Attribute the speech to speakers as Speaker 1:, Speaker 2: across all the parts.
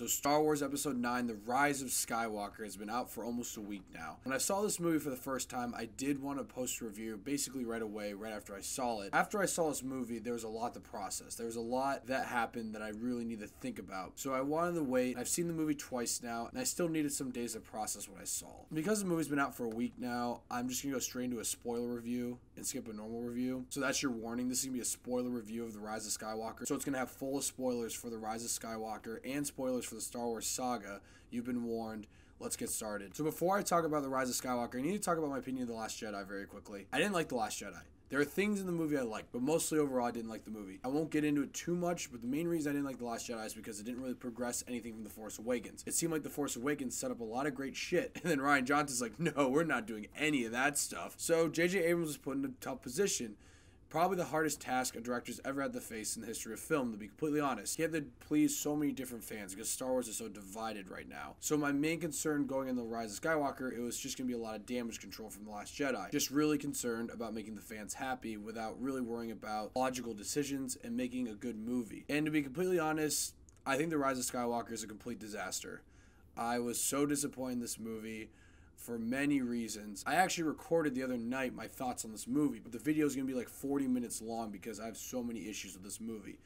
Speaker 1: So Star Wars Episode 9, The Rise of Skywalker, has been out for almost a week now. When I saw this movie for the first time, I did want to post a review basically right away, right after I saw it. After I saw this movie, there was a lot to process. There was a lot that happened that I really need to think about. So I wanted to wait. I've seen the movie twice now, and I still needed some days to process what I saw. Because the movie's been out for a week now, I'm just going to go straight into a spoiler review and skip a normal review. So that's your warning. This is going to be a spoiler review of The Rise of Skywalker. So it's going to have full of spoilers for The Rise of Skywalker and spoilers for the Star Wars saga. You've been warned. Let's get started. So before I talk about The Rise of Skywalker, I need to talk about my opinion of The Last Jedi very quickly. I didn't like The Last Jedi. There are things in the movie I liked, but mostly overall I didn't like the movie. I won't get into it too much, but the main reason I didn't like The Last Jedi is because it didn't really progress anything from The Force Awakens. It seemed like The Force Awakens set up a lot of great shit, and then Rian Johnson's like, no, we're not doing any of that stuff. So J.J. Abrams was put in a tough position. Probably the hardest task a director's ever had to face in the history of film, to be completely honest. He had to please so many different fans because Star Wars is so divided right now. So my main concern going into The Rise of Skywalker, it was just going to be a lot of damage control from The Last Jedi. Just really concerned about making the fans happy without really worrying about logical decisions and making a good movie. And to be completely honest, I think The Rise of Skywalker is a complete disaster. I was so disappointed in this movie for many reasons. I actually recorded the other night my thoughts on this movie, but the video is going to be like 40 minutes long because I have so many issues with this movie.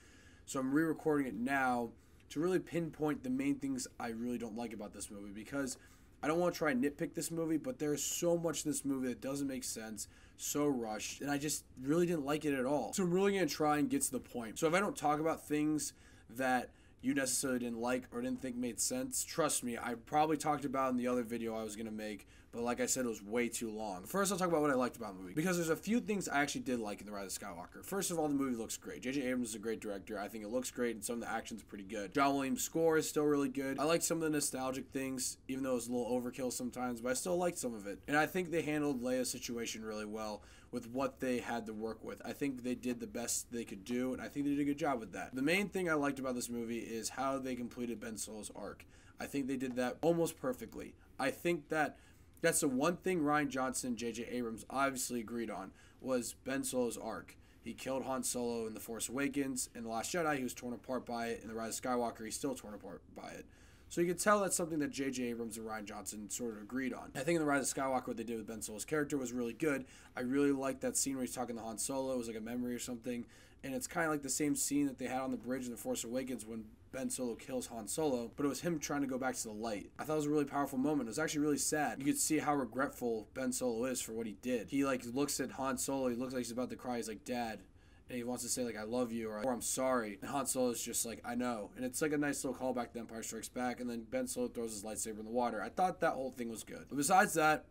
Speaker 1: So I'm re-recording it now to really pinpoint the main things I really don't like about this movie, because I don't want to try and nitpick this movie, but there is so much in this movie that doesn't make sense, so rushed, and I just really didn't like it at all. So I'm really going to try and get to the point. So if I don't talk about things that you necessarily didn't like or didn't think made sense, trust me, I probably talked about in the other video I was going to make, but like I said, it was way too long. First, I'll talk about what I liked about the movie, because there's a few things I actually did like in The Rise of Skywalker. First of all, the movie looks great. J.J. Abrams is a great director. I think it looks great, and some of the action's pretty good. John Williams' score is still really good. I like some of the nostalgic things, even though it was a little overkill sometimes, but I still liked some of it. And I think they handled Leia's situation really well with what they had to work with. I think they did the best they could do, and I think they did a good job with that. The main thing I liked about this movie is how they completed Ben Solo's arc. I think they did that almost perfectly. I think that's the one thing Rian Johnson and J.J. Abrams obviously agreed on, was Ben Solo's arc. He killed Han Solo in The Force Awakens. In The Last Jedi, he was torn apart by it. In The Rise of Skywalker, he's still torn apart by it. So you can tell that's something that J.J. Abrams and Rian Johnson sort of agreed on. I think in The Rise of Skywalker, what they did with Ben Solo's character was really good. I really liked that scene where he's talking to Han Solo. It was like a memory or something. And it's kind of like the same scene that they had on the bridge in The Force Awakens when Ben Solo kills Han Solo, but it was him trying to go back to the light. I thought it was a really powerful moment. It was actually really sad. You could see how regretful Ben Solo is for what he did. He like looks at Han Solo. He looks like he's about to cry. He's like, Dad. And he wants to say, like, I love you, or I'm sorry. And Han Solo is just like, I know. And it's like a nice little callback to Empire Strikes Back. And then Ben Solo throws his lightsaber in the water. I thought that whole thing was good. But besides that,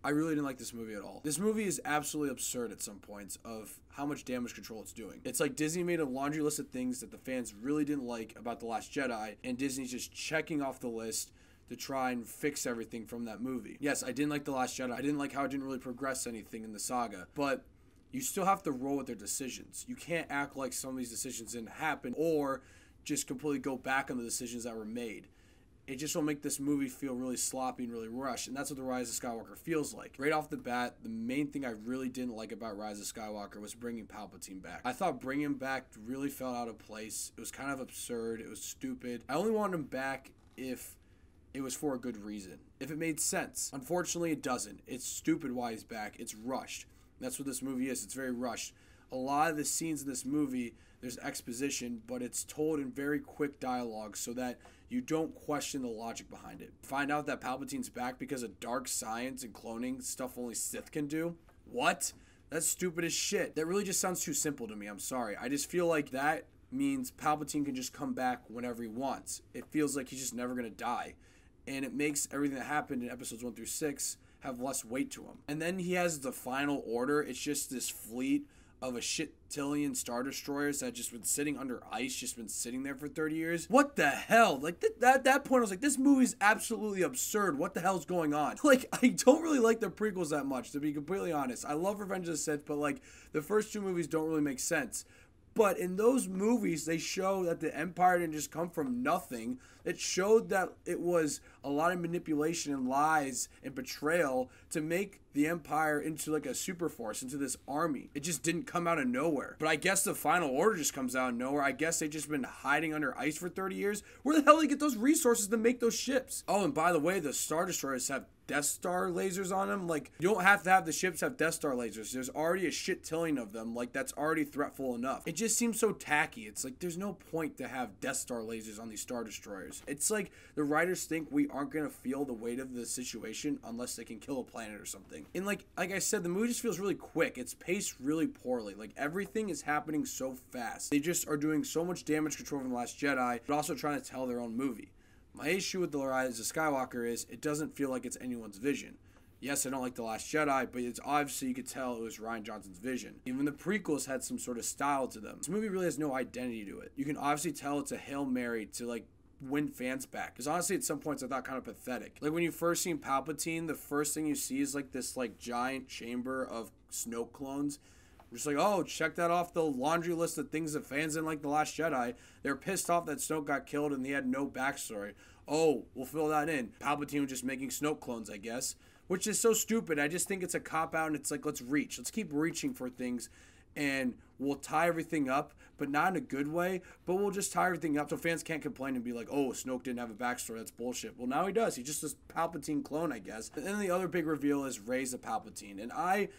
Speaker 1: I really didn't like this movie at all. This movie is absolutely absurd at some points of how much damage control it's doing. It's like Disney made a laundry list of things that the fans really didn't like about The Last Jedi, and Disney's just checking off the list to try and fix everything from that movie. Yes, I didn't like The Last Jedi. I didn't like how it didn't really progress anything in the saga, but you still have to roll with their decisions. You can't act like some of these decisions didn't happen or just completely go back on the decisions that were made. It just will make this movie feel really sloppy and really rushed, and that's what The Rise of Skywalker feels like. Right off the bat, the main thing I really didn't like about Rise of Skywalker was bringing Palpatine back. I thought bringing him back really felt out of place. It was kind of absurd. It was stupid. I only wanted him back if it was for a good reason, if it made sense. Unfortunately, it doesn't. It's stupid why he's back. It's rushed. That's what this movie is. It's very rushed. A lot of the scenes in this movie, there's exposition, but it's told in very quick dialogue so that you don't question the logic behind it. Find out that Palpatine's back because of dark science and cloning, stuff only Sith can do? What? That's stupid as shit. That really just sounds too simple to me. I'm sorry. I just feel like that means Palpatine can just come back whenever he wants. It feels like he's just never going to die. And it makes everything that happened in episodes 1 through 6 have less weight to him. And then he has the final order. It's just this fleet of a shit-tillion Star Destroyers that just been sitting under ice, just been sitting there for 30 years. What the hell? Like, at that point, I was like, this movie's absolutely absurd. What the hell's going on? Like, I don't really like the prequels that much, to be completely honest. I love Revenge of the Sith, but, like, the first two movies don't really make sense. But in those movies, they show that the Empire didn't just come from nothing. It showed that it was a lot of manipulation and lies and betrayal to make the Empire into like a super force, into this army. It just didn't come out of nowhere. But I guess the Final Order just comes out of nowhere. I guess they've just been hiding under ice for 30 years. Where the hell do they get those resources to make those ships? Oh, and by the way, the Star Destroyers have Death Star lasers on them. Like, you don't have to have the ships have Death Star lasers. There's already a shit tilling of them. Like, that's already threatful enough. It just seems so tacky. It's like, there's no point to have Death Star lasers on these Star Destroyers. It's like the writers think we aren't going to feel the weight of the situation unless they can kill a planet or something. And like I said, the movie just feels really quick. It's paced really poorly. Like, everything is happening so fast. They just are doing so much damage control from The Last Jedi, but also trying to tell their own movie. My issue with The Rise of Skywalker is it doesn't feel like it's anyone's vision. Yes, I don't like The Last Jedi, but it's obviously, you could tell it was Rian Johnson's vision. Even the prequels had some sort of style to them. This movie really has no identity to it. You can obviously tell it's a Hail Mary to like win fans back. Because honestly, at some points I thought kind of pathetic. Like when you first see Palpatine, the first thing you see is like this like giant chamber of Snoke clones. We're just like, oh, check that off the laundry list of things that fans didn't like The Last Jedi. They're pissed off that Snoke got killed and he had no backstory. Oh, we'll fill that in. Palpatine was just making Snoke clones, I guess. Which is so stupid. I just think it's a cop-out and it's like, let's reach. Let's keep reaching for things and we'll tie everything up, but not in a good way. But we'll just tie everything up so fans can't complain and be like, oh, Snoke didn't have a backstory. That's bullshit. Well, now he does. He's just this Palpatine clone, I guess. And then the other big reveal is Rise of Palpatine. And I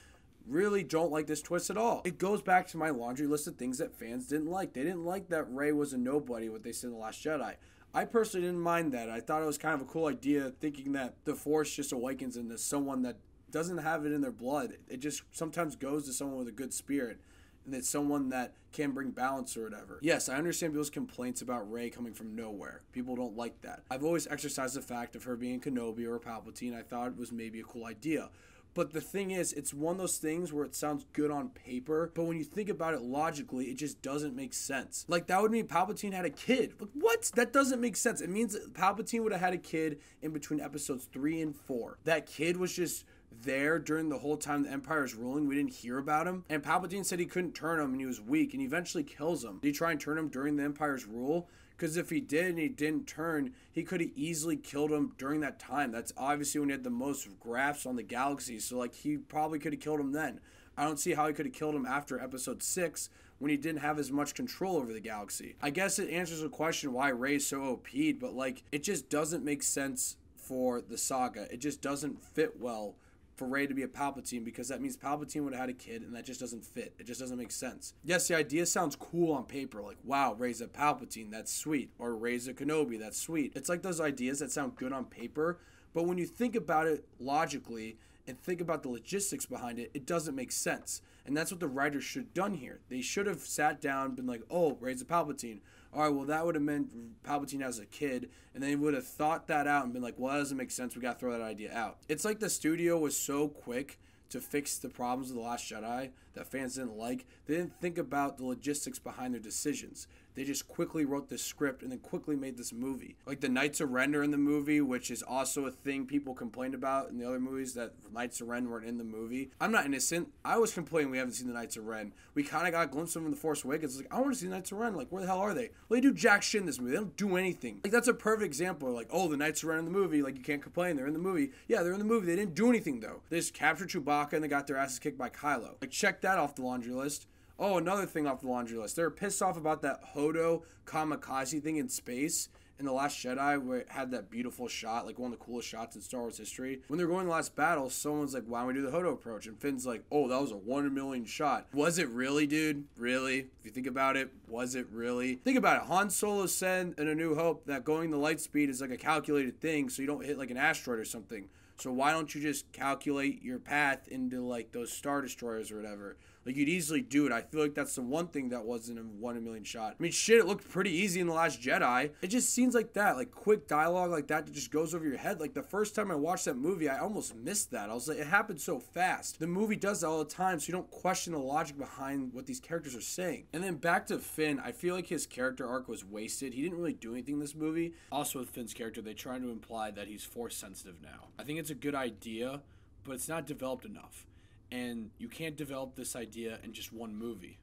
Speaker 1: really don't like this twist at all. It goes back to my laundry list of things that fans didn't like. They didn't like that Rey was a nobody, what they said in The Last Jedi. I personally didn't mind that. I thought it was kind of a cool idea, thinking that the Force just awakens into someone that doesn't have it in their blood. It just sometimes goes to someone with a good spirit, and it's someone that can bring balance or whatever. Yes, I understand people's complaints about Rey coming from nowhere. People don't like that. I've always exercised the fact of her being Kenobi or Palpatine. I thought it was maybe a cool idea. But the thing is, it's one of those things where it sounds good on paper, but when you think about it logically, it just doesn't make sense. Like, that would mean Palpatine had a kid. Like, what? That doesn't make sense. It means that Palpatine would have had a kid in between episodes 3 and 4. That kid was just there during the whole time the Empire is ruling. We didn't hear about him. And Palpatine said he couldn't turn him and he was weak, and he eventually kills him. Did he try and turn him during the Empire's rule? Because if he did and he didn't turn, he could have easily killed him during that time. That's obviously when he had the most grasp on the galaxy. So, like, he probably could have killed him then. I don't see how he could have killed him after episode 6 when he didn't have as much control over the galaxy. I guess it answers the question why Rey's so OP'd, but, like, it just doesn't make sense for the saga. It just doesn't fit well for Rey to be a Palpatine, because that means Palpatine would have had a kid, and that just doesn't fit. It just doesn't make sense. Yes, the idea sounds cool on paper, like, wow, Rey's a Palpatine, that's sweet, or Rey's a Kenobi, that's sweet. It's like those ideas that sound good on paper, but when you think about it logically and think about the logistics behind it, it doesn't make sense. And that's what the writers should have done here. They should have sat down and been like, oh, Rey's a Palpatine. All right, well, that would have meant Palpatine as a kid, and they would have thought that out and been like, well, that doesn't make sense. We got to throw that idea out. It's like the studio was so quick to fix the problems of The Last Jedi that fans didn't like. They didn't think about the logistics behind their decisions. They just quickly wrote this script and then quickly made this movie. Like the Knights of Ren are in the movie, which is also a thing people complained about in the other movies, that Knights of Ren weren't in the movie. I'm not innocent. I was complaining we haven't seen the Knights of Ren. We kind of got a glimpse of them in The Force Awakens. Like, I want to see the Knights of Ren. Like, where the hell are they? Well, they do jack shit in this movie. They don't do anything. Like, that's a perfect example. Like, oh, the Knights of Ren in the movie. Like, you can't complain. They're in the movie. Yeah, they're in the movie. They didn't do anything, though. They just captured Chewbacca and they got their asses kicked by Kylo. Like, check that off the laundry list. Oh, another thing off the laundry list. They were pissed off about that Hodo kamikaze thing in space in The Last Jedi, where it had that beautiful shot, like one of the coolest shots in Star Wars history. When they're going to the last battle, someone's like, why don't we do the Hodo approach? And Finn's like, oh, that was a 1 in a million shot. Was it really, dude? Really? If you think about it, was it really? Think about it. Han Solo said in A New Hope that going the light speed is like a calculated thing, so you don't hit like an asteroid or something. So why don't you just calculate your path into like those Star Destroyers or whatever? Like, you'd easily do it. I feel like that's the one thing that wasn't a 1 in a million shot. I mean, shit, it looked pretty easy in The Last Jedi. It just seems like that, like quick dialogue like that just goes over your head. Like, the first time I watched that movie, I almost missed that. I was like, it happened so fast. The movie does that all the time, so you don't question the logic behind what these characters are saying. And then back to Finn, I feel like his character arc was wasted. He didn't really do anything in this movie. Also, with Finn's character, they try to imply that he's force sensitive now. I think it's a good idea, but it's not developed enough. And you can't develop this idea in just one movie.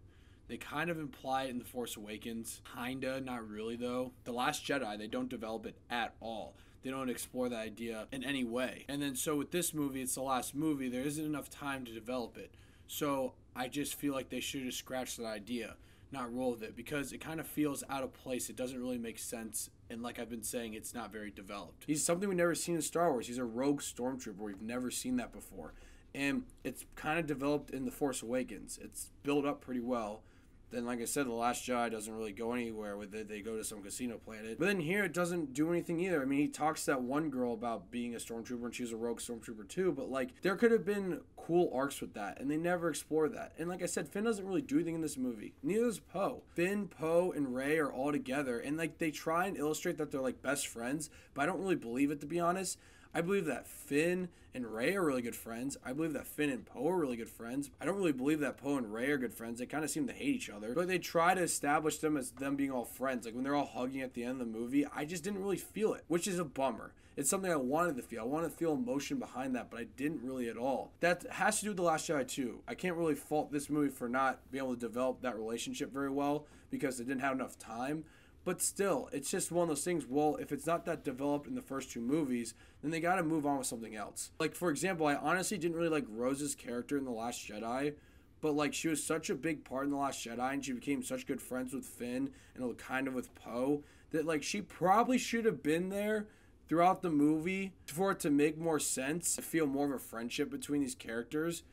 Speaker 1: They kind of imply it in The Force Awakens. Kinda, not really though. The Last Jedi, they don't develop it at all. They don't explore that idea in any way. And then so with this movie, it's the last movie, there isn't enough time to develop it. So I just feel like they should have scratched that idea, not roll with it, because it kind of feels out of place. It doesn't really make sense. And like I've been saying, it's not very developed. He's something we've never seen in Star Wars. He's a rogue stormtrooper. We've never seen that before. And it's kind of developed in The Force Awakens. It's built up pretty well. Then, like I said, The Last Jedi doesn't really go anywhere with it. They go to some casino planet. But then here, it doesn't do anything either. I mean, he talks to that one girl about being a stormtrooper, and she was a rogue stormtrooper too. But, like, there could have been cool arcs with that, and they never explore that. And like I said, Finn doesn't really do anything in this movie. Neither does Poe. Finn, Poe, and Rey are all together, and, like, they try and illustrate that they're, like, best friends, but I don't really believe it, to be honest. I believe that Finn and Rey are really good friends. I believe that Finn and Poe are really good friends. I don't really believe that Poe and Rey are good friends. They kind of seem to hate each other. But they try to establish them as them being all friends. Like when they're all hugging at the end of the movie, I just didn't really feel it, which is a bummer. It's something I wanted to feel. I wanted to feel emotion behind that, but I didn't really at all. That has to do with The Last Jedi too. I can't really fault this movie for not being able to develop that relationship very well because they didn't have enough time. But still, it's just one of those things, well, if it's not that developed in the first two movies, then they gotta move on with something else. Like, for example, I honestly didn't really like Rose's character in The Last Jedi, but, like, she was such a big part in The Last Jedi, and she became such good friends with Finn, and kind of with Poe, that, like, she probably should have been there throughout the movie for it to make more sense, to feel more of a friendship between these characters.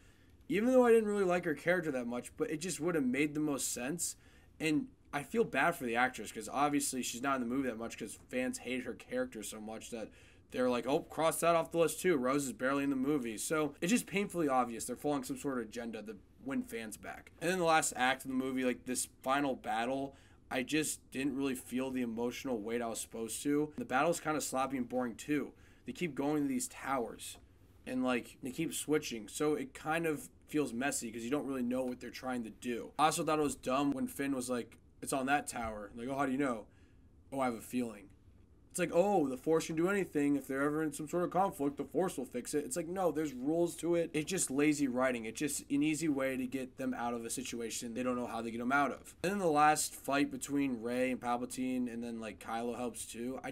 Speaker 1: Even though I didn't really like her character that much, but it just would have made the most sense, and I feel bad for the actress because obviously she's not in the movie that much because fans hate her character so much that they're like, oh, cross that off the list too. Rose is barely in the movie. So it's just painfully obvious they're following some sort of agenda to win fans back. And then the last act of the movie, like this final battle, I just didn't really feel the emotional weight I was supposed to. The battle's kind of sloppy and boring too. They keep going to these towers and like they keep switching. So it kind of feels messy because you don't really know what they're trying to do. I also thought it was dumb when Finn was like, it's on that tower. Like, oh, how do you know? Oh, I have a feeling. It's like, oh, the Force can do anything. If they're ever in some sort of conflict, the Force will fix it. It's like, no, there's rules to it. It's just lazy writing. It's just an easy way to get them out of a situation they don't know how to get them out of. And then the last fight between Rey and Palpatine, and then, like, Kylo helps too. I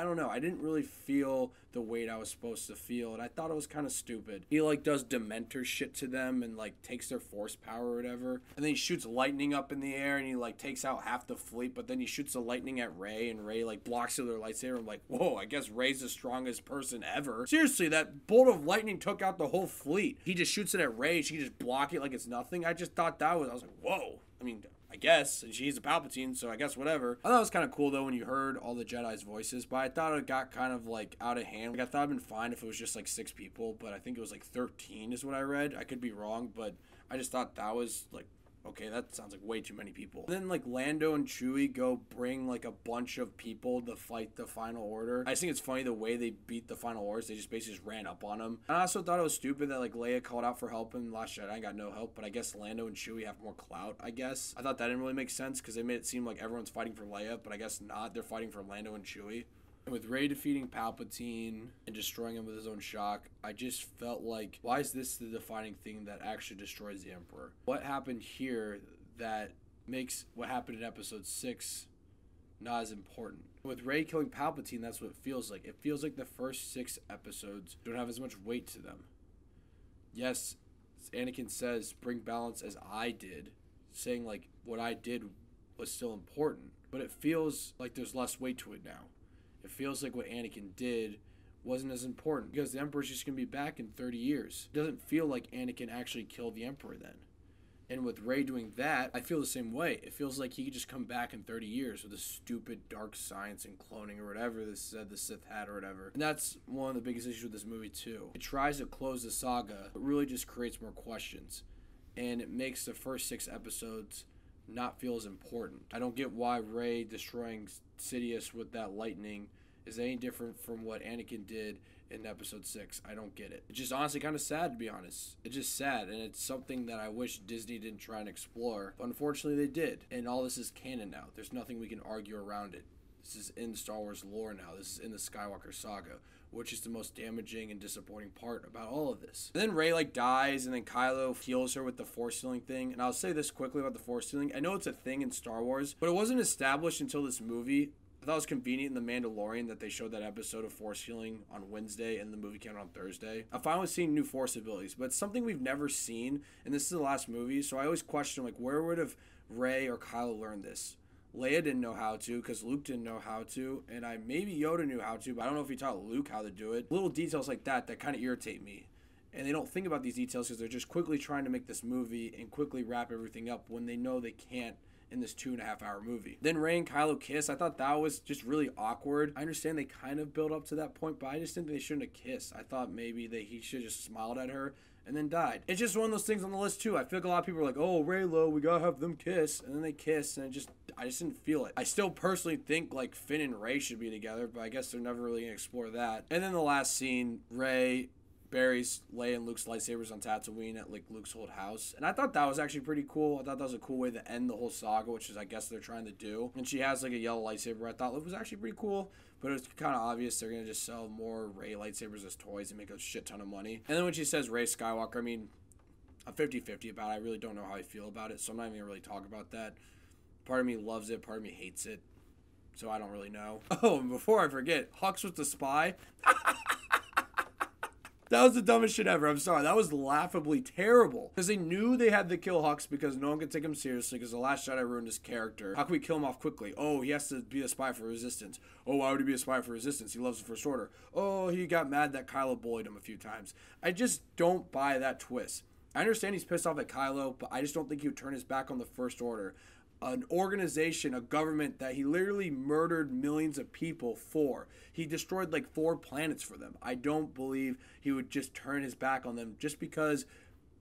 Speaker 1: don't know. I didn't really feel the weight I was supposed to feel, and I thought it was kind of stupid. He, like, does Dementor shit to them and, like, takes their Force power or whatever. And then he shoots lightning up in the air, and he, like, takes out half the fleet, but then he shoots the lightning at Rey, and Rey, like, blocks it with her lightsaber. I'm like, whoa, I guess Rey's the strongest person ever. Seriously, that bolt of lightning took out the whole fleet. He just shoots it at Rey, she can just block it like it's nothing. I just thought I was like, whoa. I mean, I guess, and she's a Palpatine, so I guess whatever. I thought it was kind of cool, though, when you heard all the Jedi's voices, but I thought it got kind of, like, out of hand. Like, I thought it'd been fine if it was just, like, 6 people, but I think it was, like, 13 is what I read. I could be wrong, but I just thought that was, like, okay, that sounds like way too many people. And then, like, Lando and Chewie go bring, like, a bunch of people to fight the Final Order. I just think it's funny the way they beat the Final Orders. They just basically just ran up on them. I also thought it was stupid that, like, Leia called out for help in Last Jedi and got no help, but I guess Lando and Chewie have more clout, I guess. I thought that didn't really make sense because they made it seem like everyone's fighting for Leia, but I guess not. They're fighting for Lando and Chewie. And with Rey defeating Palpatine and destroying him with his own shock, I just felt like, why is this the defining thing that actually destroys the Emperor? What happened here that makes what happened in episode 6 not as important? With Rey killing Palpatine, that's what it feels like. It feels like the first 6 episodes don't have as much weight to them. Yes, Anakin says, bring balance as I did, saying like what I did was still important, but it feels like there's less weight to it now. It feels like what Anakin did wasn't as important because the Emperor's just going to be back in 30 years. It doesn't feel like Anakin actually killed the Emperor then. And with Rey doing that, I feel the same way. It feels like he could just come back in 30 years with this stupid dark science and cloning or whatever this said the Sith had or whatever. And that's one of the biggest issues with this movie too. It tries to close the saga, but really just creates more questions. And it makes the first 6 episodes not feel as important. I don't get why Rey destroying Sidious with that lightning is any different from what Anakin did in episode 6. I don't get it. It's just honestly kind of sad, to be honest. It's just sad, and it's something that I wish Disney didn't try and explore. But unfortunately, they did. And all this is canon now. There's nothing we can argue around it. This is in Star Wars lore now. This is in the Skywalker saga. which is the most damaging and disappointing part about all of this. And then Rey like dies, and then Kylo heals her with the Force healing thing. And I'll say this quickly about the Force healing. I know it's a thing in Star Wars, but it wasn't established until this movie. I thought it was convenient in The Mandalorian that they showed that episode of Force healing on Wednesday and the movie came out on Thursday. I'm fine with seeing new Force abilities, but it's something we've never seen, and this is the last movie, so I always question, like, where would have Rey or Kylo learned this? Leia didn't know how to because Luke didn't know how to, and maybe Yoda knew how to, but I don't know if he taught Luke how to do it. Little details like that kind of irritate me. And they don't think about these details because they're just quickly trying to make this movie and quickly wrap everything up when they know they can't in this 2.5-hour movie. Then Rey and Kylo kiss. I thought that was just really awkward. I understand they kind of built up to that point, but I just think they shouldn't have kissed. I thought maybe he should have just smiled at her and then died. It's just one of those things on the list too. I feel like a lot of people are like, oh, Reylo, we gotta have them kiss. And then they kiss, and I just didn't feel it. I still personally think like Finn and Rey should be together, but I guess they're never really gonna explore that. And then the last scene, Rey buries Leia and Luke's lightsabers on Tatooine at like Luke's old house, and I thought that was actually pretty cool. I thought that was a cool way to end the whole saga, which is I guess they're trying to do. And she has like a yellow lightsaber. I thought it was actually pretty cool, but it was kind of obvious they're gonna just sell more Rey lightsabers as toys and make a shit ton of money. And then when she says Rey Skywalker, I mean, I'm 50-50 about it. I really don't know how I feel about it, so I'm not even gonna really talk about that. Part of me loves it, part of me hates it, so I don't really know. Oh, and before I forget, Hux was the spy. That was the dumbest shit ever. I'm sorry. That was laughably terrible. Because they knew they had to kill Hux because no one could take him seriously because The Last Jedi ruined his character. How can we kill him off quickly? Oh, he has to be a spy for Resistance. Oh, why would he be a spy for Resistance? He loves the First Order. Oh, he got mad that Kylo bullied him a few times. I just don't buy that twist. I understand he's pissed off at Kylo, but I just don't think he would turn his back on the First Order. An organization, a government that he literally murdered millions of people for. He destroyed like 4 planets for them. I don't believe he would just turn his back on them just because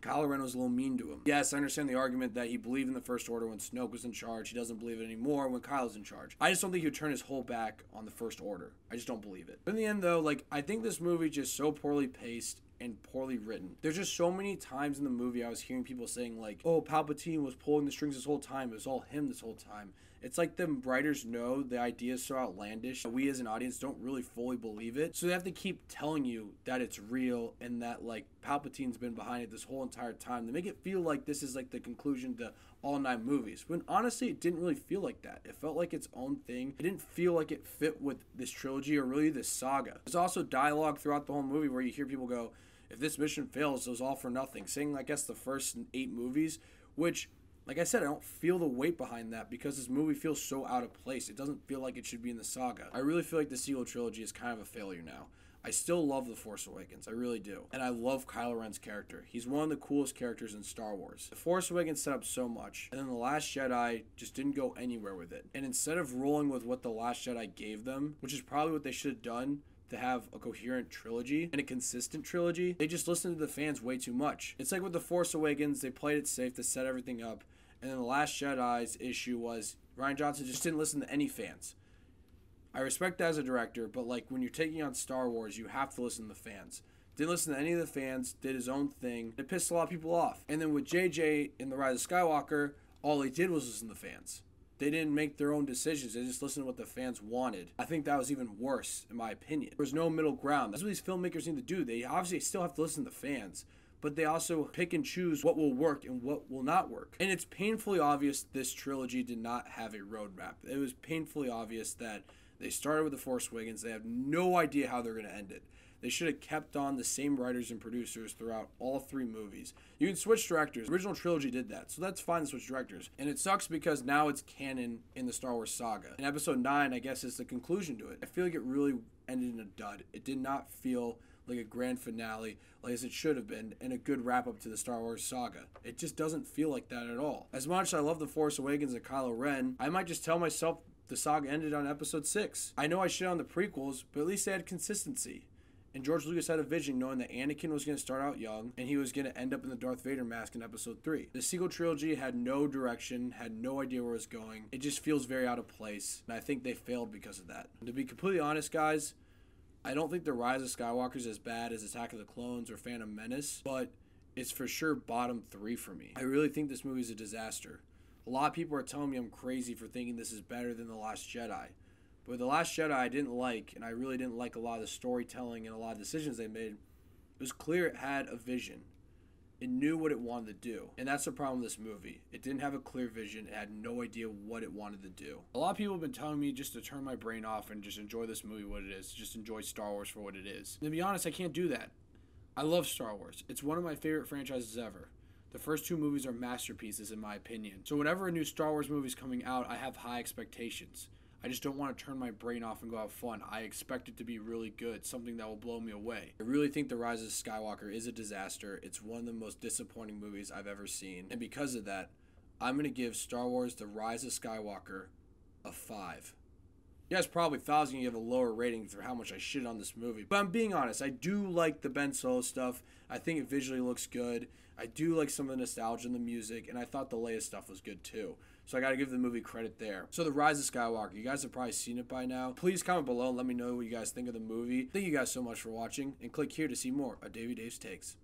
Speaker 1: Kylo Ren was a little mean to him. Yes, I understand the argument that he believed in the First Order when Snoke was in charge. He doesn't believe it anymore when Kylo's in charge. I just don't think he would turn his whole back on the First Order. I just don't believe it. In the end though, like, I think this movie just so poorly paced and poorly written. There's just so many times in the movie I was hearing people saying like, oh, Palpatine was pulling the strings this whole time. It was all him this whole time. It's like the writers know the idea is so outlandish that we as an audience don't really fully believe it. So they have to keep telling you that it's real and that like Palpatine's been behind it this whole entire time. They make it feel like this is like the conclusion to all 9 movies. When honestly, it didn't really feel like that. It felt like its own thing. It didn't feel like it fit with this trilogy or really this saga. There's also dialogue throughout the whole movie where you hear people go, if this mission fails, it was all for nothing. Saying, I guess, the first 8 movies, which, like I said, I don't feel the weight behind that because this movie feels so out of place. It doesn't feel like it should be in the saga. I really feel like the sequel trilogy is kind of a failure now. I still love The Force Awakens. I really do. And I love Kylo Ren's character. He's one of the coolest characters in Star Wars. The Force Awakens set up so much, and then The Last Jedi just didn't go anywhere with it. And instead of rolling with what The Last Jedi gave them, which is probably what they should have done, to have a coherent trilogy and a consistent trilogy, they just listened to the fans way too much. It's like with The Force Awakens, they played it safe to set everything up, and then The Last Jedi's issue was Rian Johnson just didn't listen to any fans. I respect that as a director, but like when you're taking on Star Wars, you have to listen to the fans. Didn't listen to any of the fans, did his own thing. It pissed a lot of people off. And then with JJ in The Rise of Skywalker, all he did was listen to the fans. They didn't make their own decisions. They just listened to what the fans wanted. I think that was even worse, in my opinion. There was no middle ground. That's what these filmmakers need to do. They obviously still have to listen to the fans, but they also pick and choose what will work and what will not work. And it's painfully obvious this trilogy did not have a roadmap. It was painfully obvious that they started with The Force Awakens. They have no idea how they're going to end it. They should have kept on the same writers and producers throughout all 3 movies. You can switch directors. The original trilogy did that, so that's fine to switch directors. And it sucks because now it's canon in the Star Wars saga. And Episode 9, I guess, is the conclusion to it. I feel like it really ended in a dud. It did not feel like a grand finale, like as it should have been, and a good wrap-up to the Star Wars saga. It just doesn't feel like that at all. As much as I love The Force Awakens and Kylo Ren, I might just tell myself the saga ended on Episode 6. I know I shit on the prequels, but at least they had consistency. And George Lucas had a vision knowing that Anakin was going to start out young and he was going to end up in the Darth Vader mask in Episode 3. The sequel trilogy had no direction, had no idea where it was going. It just feels very out of place, and I think they failed because of that. And to be completely honest, guys, I don't think The Rise of Skywalker is as bad as Attack of the Clones or Phantom Menace, but it's for sure bottom 3 for me. I really think this movie is a disaster. A lot of people are telling me I'm crazy for thinking this is better than The Last Jedi. But The Last Jedi I didn't like, and I really didn't like a lot of the storytelling and a lot of decisions they made. It was clear it had a vision. It knew what it wanted to do. And that's the problem with this movie. It didn't have a clear vision. It had no idea what it wanted to do. A lot of people have been telling me just to turn my brain off and just enjoy this movie what it is. Just enjoy Star Wars for what it is. And to be honest, I can't do that. I love Star Wars. It's one of my favorite franchises ever. The first two movies are masterpieces in my opinion. So whenever a new Star Wars movie is coming out, I have high expectations. I just don't want to turn my brain off and go have fun. I expect it to be really good, something that will blow me away. I really think The Rise of Skywalker is a disaster. It's one of the most disappointing movies I've ever seen. And because of that, I'm going to give Star Wars The Rise of Skywalker a 5. You guys probably thought I was going to give a lower rating for how much I shit on this movie. But I'm being honest, I do like the Ben Solo stuff. I think it visually looks good. I do like some of the nostalgia in the music, and I thought the latest stuff was good too. So I got to give the movie credit there. So The Rise of Skywalker, you guys have probably seen it by now. Please comment below and let me know what you guys think of the movie. Thank you guys so much for watching, and click here to see more of Davey Dave's Takes.